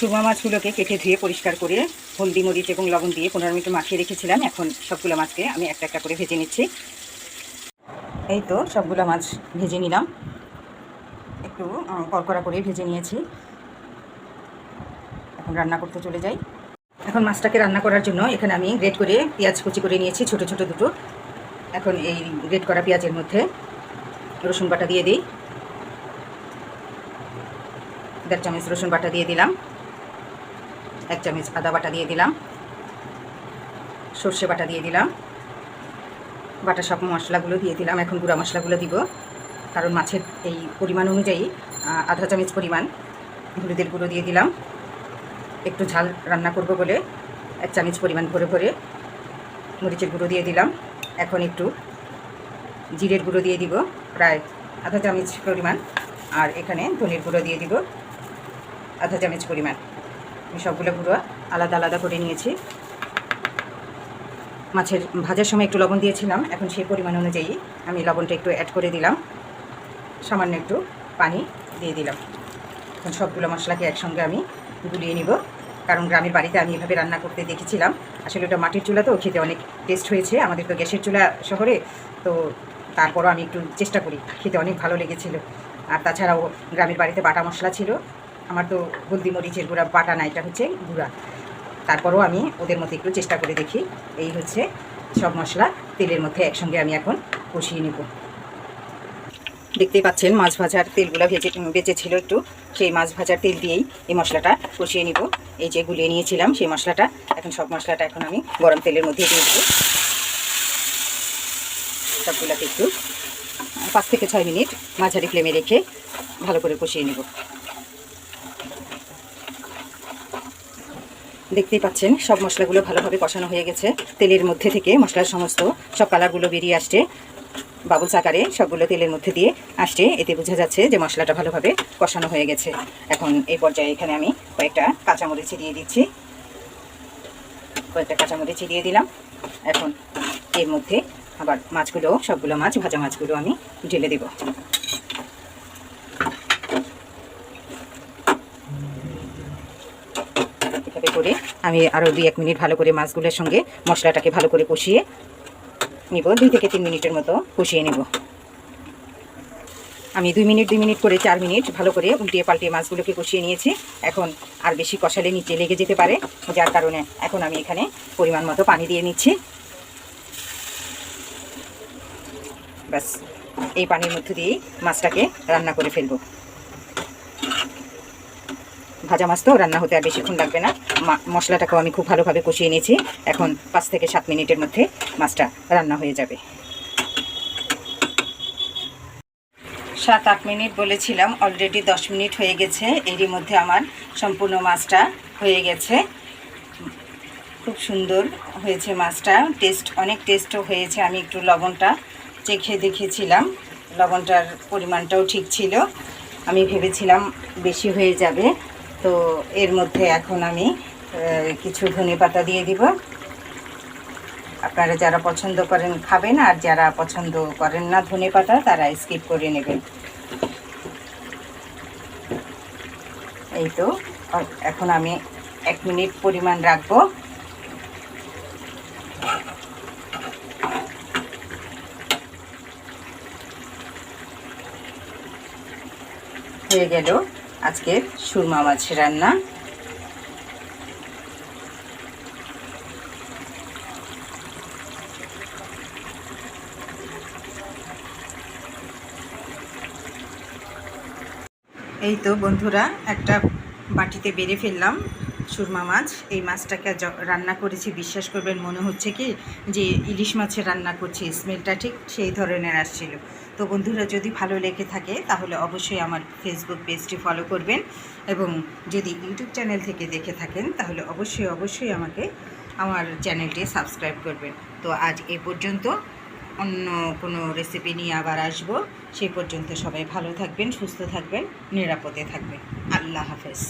সুরমা মাছগুলোকে কেটে ধুয়ে পরিষ্কার করে হলদি মরিচ এবং লবণ দিয়ে 15 মিনিট মাখিয়ে রেখেছিলাম। এখন সবগুলো মাছকে আমি একটা একটা করে ভেজে নিচ্ছি। এই তো সবগুলো মাছ ভেজে নিলাম, একটু কড়কড়া করে ভেজে নিয়েছি। এখন রান্না করতে চলে যাই। এখন মাছটাকে রান্না করার জন্য এখানে আমি গ্রেট করে পেঁয়াজ কুচি করে নিয়েছি, ছোট ছোট দুটো। এখন এই গ্রেট করা পেঁয়াজের মধ্যে রসুন বাটা দিয়ে দিই। 1.5 চামচ রসুন বাটা দিয়ে দিলাম, 1 চামচ আদা বাটা দিয়ে দিলাম, সর্ষে বাটা দিয়ে দিলাম, বাটা সব মশলাগুলো দিয়ে দিলাম। এখন গুঁড়া মশলাগুলো দিব, কারণ মাছের এই পরিমাণ অনুযায়ী 1/2 চামচ পরিমাণ হলুদের গুঁড়ো দিয়ে দিলাম। একটু ঝাল রান্না করব বলে 1 চামচ পরিমাণ ভরে ভরে মরিচের গুঁড়ো দিয়ে দিলাম। এখন একটু জিরের গুঁড়ো দিয়ে দিব, প্রায় 1/2 চামচ পরিমাণ। আর এখানে ধনের গুঁড়ো দিয়ে দিব 1/2 চামচ পরিমাণ। আমি সবগুলো গুঁড়ো আলাদা আলাদা করে নিয়েছি। মাছের ভাজার সময় একটু লবণ দিয়েছিলাম, এখন সেই পরিমাণ অনুযায়ী আমি লবণটা একটু অ্যাড করে দিলাম, সামান্য একটু পানি দিয়ে দিলাম। এখন সবগুলো মশলাকে একসঙ্গে আমি গুলিয়ে নিব, কারণ গ্রামের বাড়িতে আমি এভাবে রান্না করতে দেখেছিলাম। আসলে ওটা মাটির চুলা, তো খেতে অনেক টেস্ট হয়েছে। আমাদের তো গ্যাসের চুলা শহরে, তো তারপরও আমি একটু চেষ্টা করি, খেতে অনেক ভালো লেগেছিল। আর তাছাড়াও গ্রামের বাড়িতে বাটা মশলা ছিল, আমার তো হলদি মরিচের গুঁড়া বাটা না, এটা হচ্ছে গুঁড়া। তারপরও আমি ওদের মধ্যে একটু চেষ্টা করে দেখি। এই হচ্ছে সব মশলা তেলের মধ্যে একসঙ্গে আমি এখন কষিয়ে নেব। দেখতেই পাচ্ছেন মাছ ভাজার তেলগুলো বেঁচেছিল একটু, সেই মাছ ভাজার তেল দিয়েই এই মশলাটা কষিয়ে নিব। এই যে গুলিয়ে নিয়েছিলাম সেই মশলাটা, এখন সব মশলাটা এখন আমি গরম তেলের মধ্যে দিয়ে দেবো। সবগুলোকে একটু 5 থেকে 6 মিনিট মাঝারি ফ্লেমে রেখে ভালো করে কষিয়ে নেব। দেখতেই পাচ্ছেন সব মশলাগুলো ভালোভাবে কষানো হয়ে গেছে। তেলের মধ্যে থেকে মশলার সমস্ত সব কালারগুলো বেরিয়ে আসছে, বাবুলস আকারে সবগুলো তেলের মধ্যে দিয়ে আসছে। এতে বোঝা যাচ্ছে যে মশলাটা ভালোভাবে কষানো হয়ে গেছে। এখন এই পর্যায়ে এখানে আমি কয়েকটা কাঁচামরিচ দিয়ে দিচ্ছি, কয়েকটা কাঁচামরিচ দিয়ে দিলাম। এখন এর মধ্যে আবার মাছগুলো, সবগুলো মাছ, ভাজা মাছগুলো আমি ঢেলে দেব। এভাবে করে আমি আরও 2-1 মিনিট ভালো করে মাছগুলোর সঙ্গে মশলাটাকে ভালো করে কষিয়ে নিব। 2 থেকে 3 মিনিটের মতো কষিয়ে নেব। আমি 2 মিনিট করে 4 মিনিট ভালো করে উল্টিয়ে পাল্টিয়ে মাছগুলোকে কষিয়ে নিয়েছি। এখন আর বেশি কষালে নিচে লেগে যেতে পারে, যার কারণে এখন আমি এখানে পরিমাণ মতো পানি দিয়ে নিচ্ছি। ব্যাস, এই পানির মধ্যে দিয়েই মাছটাকে রান্না করে ফেলব। ভাজা মাছ তো রান্না হতে আর বেশিক্ষণ লাগবে না। মশলাটাকেও আমি খুব ভালোভাবে কষিয়ে নিয়েছি। এখন 5 থেকে 7 মিনিটের মধ্যে মাছটা রান্না হয়ে যাবে। 7-8 মিনিট বলেছিলাম, অলরেডি 10 মিনিট হয়ে গেছে। এরই মধ্যে আমার সম্পূর্ণ মাছটা হয়ে গেছে। খুব সুন্দর হয়েছে মাছটা, অনেক টেস্টও হয়েছে। আমি একটু লবণটা চেখে দেখেছিলাম, লবণটার পরিমাণটাও ঠিক ছিল। আমি ভেবেছিলাম বেশি হয়ে যাবে। তো এর মধ্যে এখন আমি কিছু ধনেপাতা দিয়ে দিব। আপনারা যারা পছন্দ করেন খাবেন, আর যারা পছন্দ করেন না ধনেপাতা, তারা স্কিপ করে নেবেন। এই তো এখন আমি 1 মিনিট পরিমাণ রাখবো। হয়ে গেল আজকের সুরমা মাছ রান্না। এই তো বন্ধুরা, একটা বাটিতে বেড়ে ফেললাম সুরমা মাছ। এই মাছটাকে রান্না করেছি, বিশ্বাস করবেন মনে হচ্ছে কি যে ইলিশ মাছের রান্না করছি, স্মেলটা ঠিক সেই ধরনের আসছিল। তো বন্ধুরা, যদি ভালো লেগে থাকে তাহলে অবশ্যই আমার ফেসবুক পেজটি ফলো করবেন, এবং যদি ইউটিউব চ্যানেল থেকে দেখে থাকেন তাহলে অবশ্যই আমাকে আমার চ্যানেলটি সাবস্ক্রাইব করবেন। তো আজ এ পর্যন্ত, অন্য কোনো রেসিপি নিয়ে আবার আসব। সেই পর্যন্ত সবাই ভালো থাকবেন, সুস্থ থাকবেন, নিরাপদে থাকবেন। আল্লাহ হাফেজ।